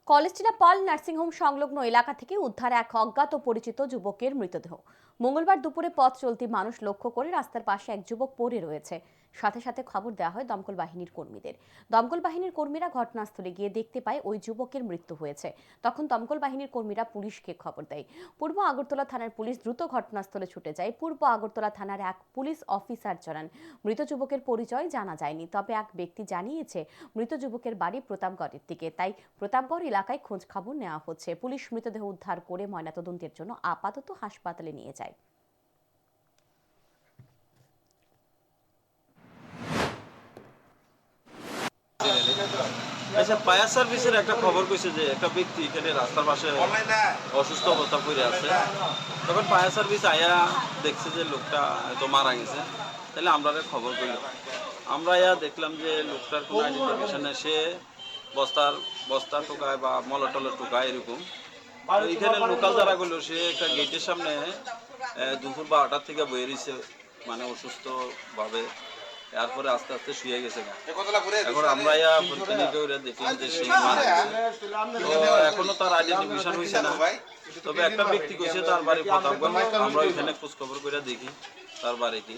কলেজটিলা পাল nursing home সংলগ্ন এলাকা থেকে উদ্ধার এক অজ্ঞাত পরিচিত যুবকের মৃতদেহ। মঙ্গলবার দুপুরে পথ চলতি মানুষ লক্ষ্য করে রাস্তার পাশে এক যুবক পড়ে রয়েছে। সাথে সাথে খবর দেওয়া হয় দমকল বাহিনীর কর্মীদের। দমকল বাহিনীর কর্মীরা ঘটনাস্থলে গিয়ে দেখতে পায় ওই যুবকের মৃত্যু হয়েছে। তখন দমকল বাহিনীর কর্মীরা পুলিশকে খবর দেয়। পূর্ব আগরতলা থানার পুলিশ দ্রুত ঘটনাস্থলে ছুটে যায়। পূর্ব আগরতলা থানার এক পুলিশ অফিসার জানান, মৃত যুবকের পরিচয় জানা যায়নি, তবে এক ব্যক্তি জানিয়েছে মৃত যুবকের বাড়ি প্রতাপগড়ের দিকে। তাই প্রতাপগড় এলাকায় খোঁজ খবর নেওয়া হচ্ছে। পুলিশ মৃতদেহ উদ্ধার করে ময়নাতদন্তের জন্য আপাতত হাসপাতালে নিয়ে যায়। আচ্ছা, ফায়ার সার্ভিসের একটা খবর কইছে যে একটা ব্যক্তি এখানে রাস্তার পাশে অসুস্থ অবস্থা পড়ে আছে। তখন ফায়ার সার্ভিস আয়া দেখছে যে লোকটা হয়তো মারা গেছে। তাহলে আমরা খবর কইল। আমরা আয়া দেখলাম যে লোকটার কোনো আইডেন্টিফিকেশন নেই। সে বস্তা টোকায় বা মলটল টোকায় এরকম। তো এখানে লোকাল যারা গেল, সে একটা গেটের সামনে দুপুর 12টার থেকে বয়ে রয়েছে, মানে অসুস্থ ভাবে। এরপরে আস্তে আস্তে শুয়ে গেছে। এখন আমরা দেখলাম যে সে মারা গেছে। তো এখনো তার আইডেন্টিফিকেশন হয়েছে না। তবে একটা ব্যক্তি কইছে তার বাড়ি প্রতাপগঞ্জ। আমরা ওইখানে খোঁজ খবর করে দেখি তার বাড়ি কি।